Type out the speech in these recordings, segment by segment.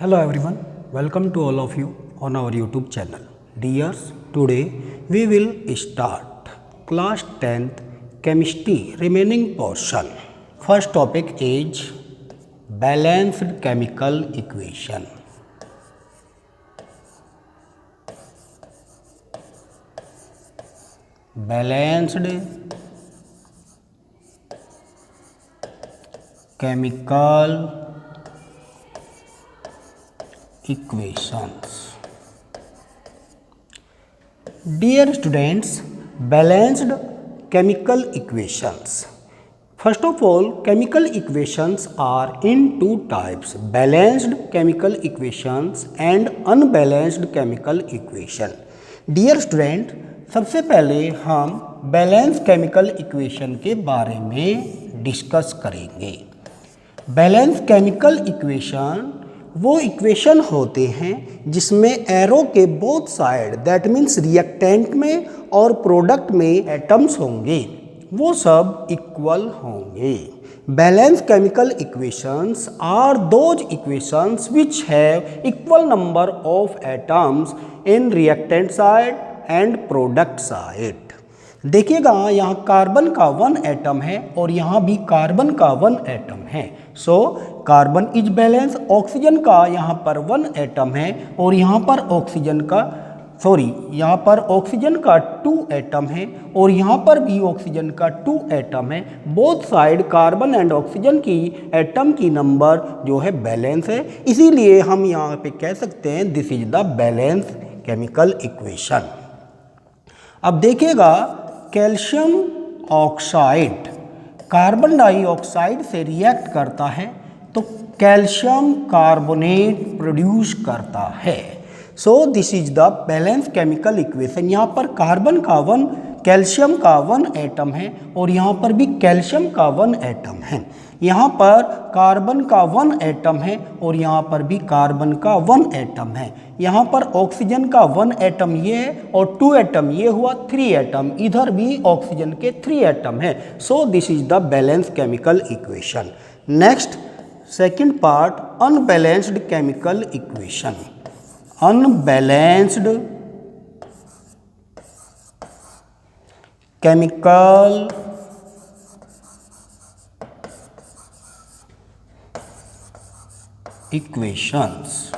Hello everyone, welcome to all of you on our YouTube channel. Dears, today we will start class 10th chemistry remaining portion. First topic is balanced chemical equation. Balanced chemical equations. Dear students, balanced chemical equations. First of all, chemical equations are in two types: balanced chemical equations and unbalanced chemical equation. Dear student, सबसे पहले हम balance chemical equation के बारे में discuss करेंगे। Balance chemical equation वो equation होते हैं जिसमें एरो के both side that means reactant में और प्रोडक्ट में एटम्स होंगे, वो सब इक्वल होंगे। Balance chemical equations are those equations which have equal number of atoms in reactant side and product side. देखिएगा, यहाँ कार्बन का 1 एटम है और यहाँ भी कार्बन का 1 एटम है। So carbon is balance. Oxygen का यहाँ पर 1 एटम है और यहाँ पर ऑक्सीजन का 2 एटम है और यहाँ पर भी ऑक्सीजन का 2 एटम है। Both side carbon and oxygen की एटम की नंबर जो है बैलेंस है, इसीलिए हम यहाँ पे कह सकते हैं this is the balance chemical equation. अब देखिएगा, कैल्शियम ऑक्साइड कार्बन डाइऑक्साइड से रिएक्ट करता है तो कैल्शियम कार्बोनेट प्रोड्यूस करता है। So this is the balance chemical equation. यहाँ पर कार्बन का 1 कैल्शियम का 1 एटम है और यहाँ पर भी कैल्शियम का 1 एटम है। यहाँ पर कार्बन का 1 एटम है और यहाँ पर भी कार्बन का 1 एटम है। यहाँ पर ऑक्सीजन का 1 एटम ये है और 2 एटम ये हुआ, 3 एटम इधर भी ऑक्सीजन के 3 एटम है। So this is the balance chemical equation. Next second part, unbalanced chemical equation. Unbalanced chemical equations.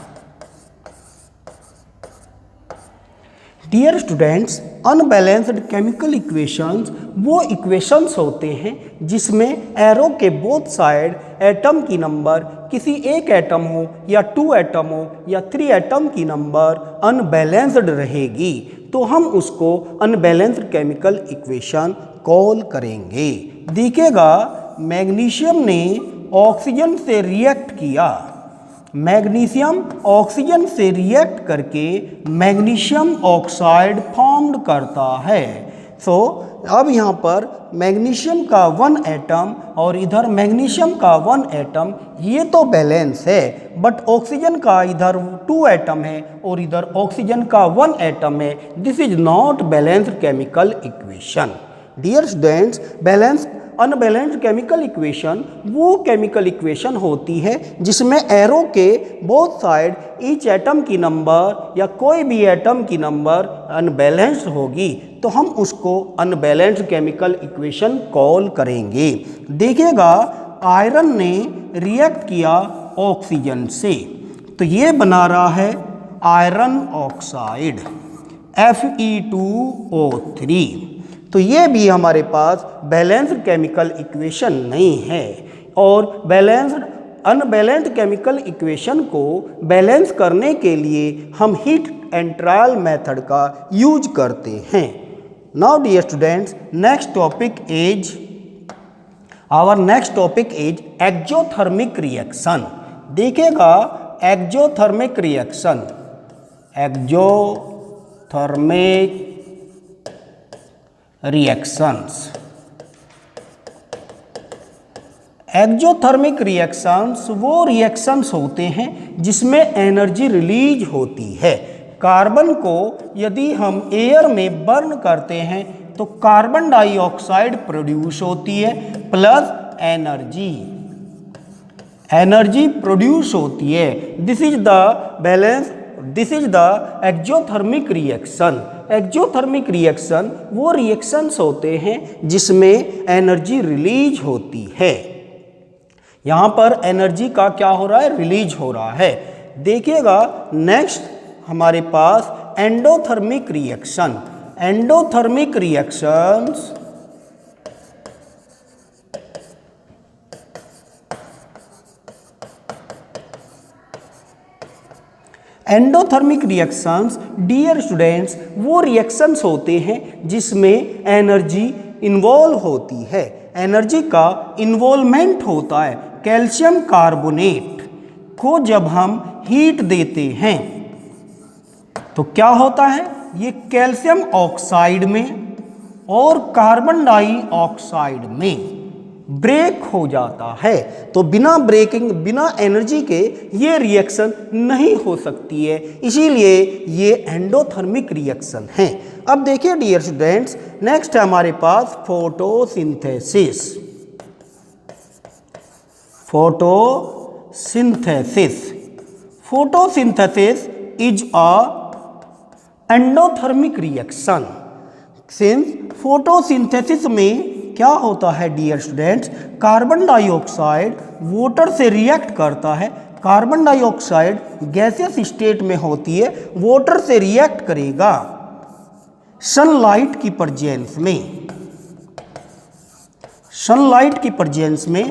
Dear students, unbalanced chemical equations वो इक्वेशंस होते हैं जिसमें एरो के बोथ साइड एटम की नंबर किसी एक एटम हो या 2 एटम हो या 3 एटम की नंबर अनबैलेंस्ड रहेगी, तो हम उसको अनबैलेंस्ड केमिकल इक्वेशन कॉल करेंगे। देखिएगा, मैग्नीशियम ने ऑक्सीजन से रिएक्ट किया, मैग्नीशियम ऑक्सीजन से रिएक्ट करके मैग्नीशियम ऑक्साइड फॉर्म्ड करता है। सो अब यहाँ पर मैग्नीशियम का 1 एटम और इधर मैग्नीशियम का 1 एटम, ये तो बैलेंस है, बट ऑक्सीजन का इधर 2 एटम है और इधर ऑक्सीजन का 1 एटम है। This is not balanced chemical equation. Dear students, balance unbalanced chemical equation वो केमिकल इक्वेशन होती है जिसमें एरो के बोथ साइड ईच एटम की नंबर या कोई भी एटम की नंबर अनबैलेंस्ड होगी, तो हम उसको अनबैलेंस्ड केमिकल इक्वेशन कॉल करेंगे। देखिएगा, आयरन ने रिएक्ट किया ऑक्सीजन से, तो ये बना रहा है आयरन ऑक्साइड Fe2O3। तो ये भी हमारे पास बैलेंस्ड केमिकल इक्वेशन नहीं है। और बैलेंस्ड अनबैलेंस्ड केमिकल इक्वेशन को बैलेंस करने के लिए हम हीट एंड ट्रायल मेथड का यूज करते हैं। Now dear students, next topic is exothermic reaction. देखिएगा, exothermic reaction, exothermic reactions. Exothermic reactions वो रिएक्शंस होते हैं जिसमें एनर्जी रिलीज होती है। कार्बन को यदि हम एयर में बर्न करते हैं तो कार्बन डाइऑक्साइड प्रोड्यूस होती है प्लस एनर्जी। एनर्जी प्रोड्यूस होती है। This is the exothermic reaction. Exothermic reaction वो रिएक्शंस होते हैं जिसमें एनर्जी रिलीज होती है। यहाँ पर एनर्जी का क्या हो रहा है, रिलीज हो रहा है। देखिएगा नेक्स्ट हमारे पास endothermic reaction. Endothermic reactions endothermic reactions dear students वो रिएक्शंस होते हैं जिसमें एनर्जी इन्वॉल्व होती है। एनर्जी का इन्वॉल्वमेंट होता है। कैल्शियम कार्बोनेट को जब हम हीट देते हैं तो क्या होता है, ये कैल्शियम ऑक्साइड में और कार्बन डाइऑक्साइड में ब्रेक हो जाता है। तो बिना ब्रेकिंग, बिना एनर्जी के ये रिएक्शन नहीं हो सकती है, इसीलिए ये एंडोथर्मिक रिएक्शन है। अब देखिए डियर स्टूडेंट्स, नेक्स्ट है हमारे पास photosynthesis. Photosynthesis is a endothermic reaction. Since photosynthesis में क्या होता है dear students, carbon dioxide water से रिएक्ट करता है। कार्बन डाइऑक्साइड गैसियस स्टेट में होती है, वाटर से रिएक्ट करेगा सनलाइट की प्रेजेंस में। सनलाइट की प्रेजेंस में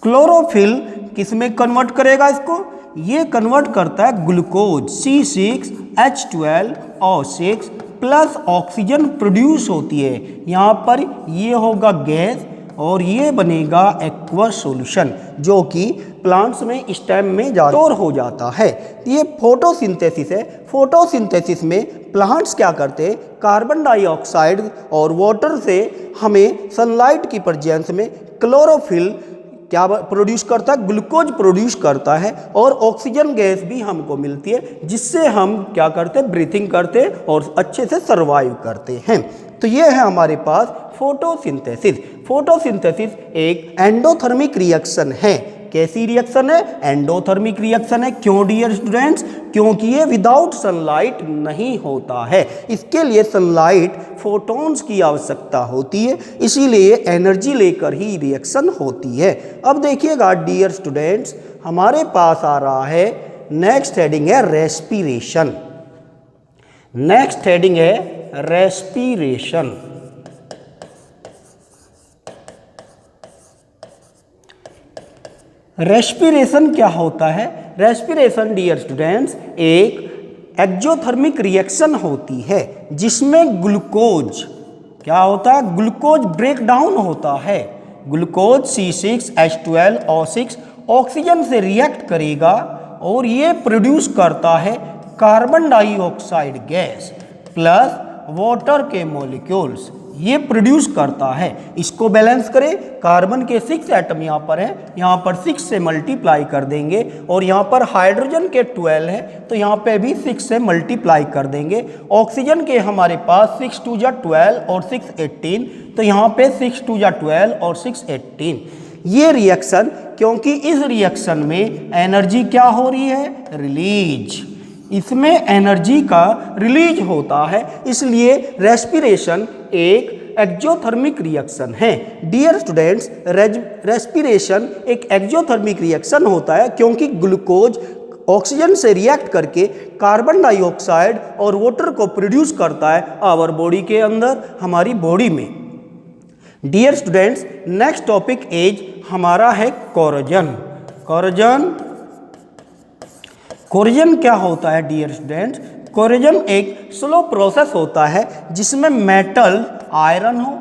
क्लोरोफिल किस में कन्वर्ट करेगा इसको, ये कन्वर्ट करता है glucose C6H12O6 plus oxygen produce होती है। यहाँ पर ये होगा गैस और ये बनेगा एक्वस सॉल्यूशन जो कि प्लांट्स में स्टेम में स्टोर हो जाता है। ये फोटोसिंथेसिस है। फोटोसिंथेसिस में प्लांट्स क्या करते हैं, कार्बन डाइऑक्साइड और वाटर से हमें सनलाइट की प्रेजेंस में क्लोरोफिल क्या प्रोड्यूस करता है, ग्लूकोज प्रोड्यूस करता है और ऑक्सीजन गैस भी हमको मिलती है, जिससे हम क्या करते हैं, ब्रीथिंग करते हैं और अच्छे से सर्वाइव करते हैं। तो ये है हमारे पास फोटोसिंथेसिस। फोटोसिंथेसिस एक एंडोथर्मिक रिएक्शन है। कैसी रिएक्शन है, एंडोथर्मिक रिएक्शन है। क्यों डियर स्टूडेंट्स, क्योंकि ये विदाउट सनलाइट नहीं होता है। इसके लिए सनलाइट फोटॉन्स की आवश्यकता होती है, इसीलिए एनर्जी लेकर ही रिएक्शन होती है। अब देखिएगा डियर स्टूडेंट्स, हमारे पास आ रहा है नेक्स्ट हेडिंग है रेस्पिरेशन। नेक्स्ट हेडिंग है रेस्पिरेशन। रेस्पिरेशन क्या होता है, रेस्पिरेशन डियर स्टूडेंट्स एक एक्जोथर्मिक रिएक्शन होती है जिसमें ग्लूकोज क्या होता है, ग्लूकोज ब्रेक डाउन होता है। ग्लूकोज C6H12O6 ऑक्सीजन से रिएक्ट करेगा और ये प्रोड्यूस करता है carbon dioxide gas plus water के मॉलिक्यूल्स, ये प्रोड्यूस करता है। इसको बैलेंस करें, कार्बन के 6 एटम यहाँ पर हैं, यहाँ पर 6 से मल्टीप्लाई कर देंगे और यहाँ पर हाइड्रोजन के 12 है तो यहाँ पे भी 6 से मल्टीप्लाई कर देंगे। ऑक्सीजन के हमारे पास 6 2 जा 12 और 6 18, तो यहाँ पे 6 2 जा 12 और 6 18। ये रिएक्शन, क्योंकि इस रिएक्शन में एनर्जी क्या हो रही है, रिलीज, इसमें एनर्जी का रिलीज होता है, इसलिए रेस्पिरेशन एक एक्जोथर्मिक रिएक्शन है। डियर स्टूडेंट्स, रेस्पिरेशन एक एक्जोथर्मिक रिएक्शन होता है क्योंकि ग्लूकोज ऑक्सीजन से रिएक्ट करके कार्बन डाइऑक्साइड और वाटर को प्रोड्यूस करता है आवर बॉडी के अंदर, हमारी बॉडी में। Dear students, next topic is हमारा है कोरोजन। कोरोजन क्या होता है डियर स्टूडेंट्स, कोरोजन एक स्लो प्रोसेस होता है जिसमें मेटल आयरन हो,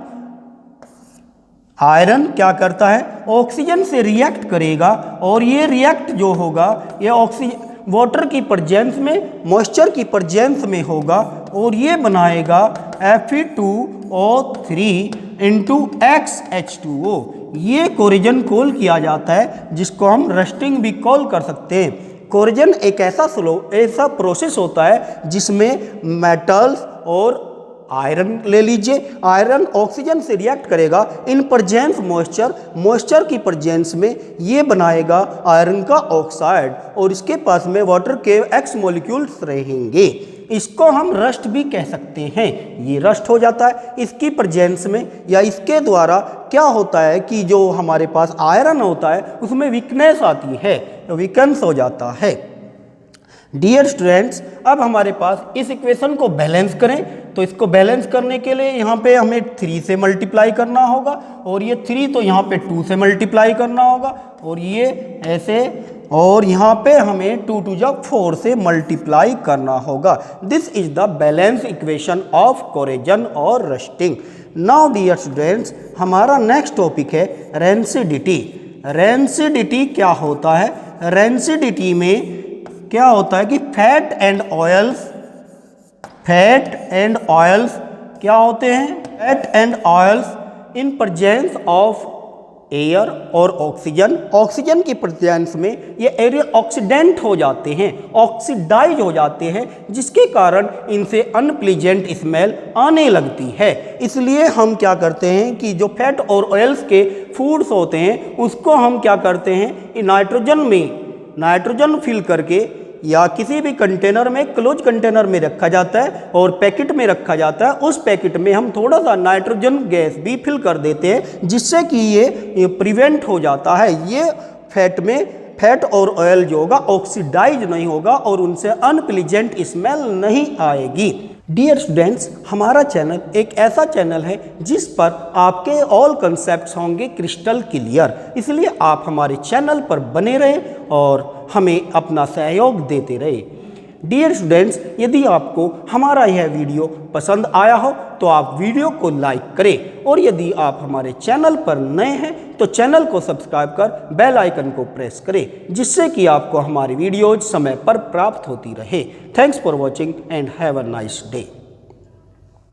आयरन क्या करता है, ऑक्सीजन से रिएक्ट करेगा और ये रिएक्ट जो होगा ये ऑक्सीजन वाटर की प्रेजेंस में, मॉइस्चर की प्रेजेंस में होगा और ये बनाएगा Fe2O3 इंटू XH2O। ये कोरोजन कॉल किया जाता है जिसको हम रस्टिंग भी कॉल कर सकते हैं। कोरोजन एक ऐसा प्रोसेस होता है जिसमें मेटल्स और आयरन ले लीजिए, आयरन ऑक्सीजन से रिएक्ट करेगा इन प्रेजेंस मॉइस्चर, मॉइस्चर की प्रेजेंस में ये बनाएगा आयरन का ऑक्साइड और इसके पास में वाटर के X मॉलिक्यूल्स रहेंगे। इसको हम रस्ट भी कह सकते हैं। ये रस्ट हो जाता है इसकी प्रेजेंस में, या इसके द्वारा क्या होता है कि जो हमारे पास आयरन होता है उसमें वीकनेस आती है, वीकनेस हो जाता है। डियर स्टूडेंट्स, अब हमारे पास इस इक्वेशन को बैलेंस करें, तो इसको बैलेंस करने के लिए यहाँ पे हमें 3 से मल्टीप्लाई करना होगा और ये 3 तो यहाँ पे 2 से मल्टीप्लाई करना होगा और ये ऐसे, और यहाँ पे हमें 2 2 जा 4 से मल्टीप्लाई करना होगा। This is the balance equation of corrosion और रस्टिंग। नाउ डियर स्टूडेंट्स, हमारा नेक्स्ट टॉपिक है रेंसिडिटी। रेंसिडिटी क्या होता है? रेंसिडिटी में क्या होता है कि फैट एंड ऑयल्स क्या होते हैं? Fat and oils in presence of air और ऑक्सीजन, ऑक्सीजन की प्रेजेंस में ये एरियल ऑक्सीडेंट हो जाते हैं, ऑक्सीडाइज हो जाते हैं, जिसके कारण इनसे अनप्लीजेंट स्मेल आने लगती है। इसलिए हम क्या करते हैं कि जो फैट और ऑयल्स के फूड्स होते हैं उसको हम क्या करते हैं, नाइट्रोजन फिल करके या किसी भी कंटेनर में, क्लोज कंटेनर में रखा जाता है और पैकेट में रखा जाता है। उस पैकेट में हम थोड़ा सा नाइट्रोजन गैस भी फिल कर देते हैं, जिससे कि ये प्रिवेंट हो जाता है, ये फैट और ऑयल जो होगा ऑक्सीडाइज नहीं होगा और उनसे अनप्लीजेंट स्मेल नहीं आएगी। डियर स्टूडेंट्स, हमारा चैनल एक ऐसा चैनल है जिस पर आपके ऑल कंसेप्ट्स होंगे क्रिस्टल क्लियर, इसलिए आप हमारे चैनल पर बने रहें और हमें अपना सहयोग देते रहे। डियर स्टूडेंट्स, यदि आपको हमारा यह वीडियो पसंद आया हो तो आप वीडियो को लाइक करें और यदि आप हमारे चैनल पर नए हैं तो चैनल को सब्सक्राइब कर बेल आइकन को प्रेस करें, जिससे कि आपको हमारी वीडियोज समय पर प्राप्त होती रहे। Thanks for watching and have a nice day.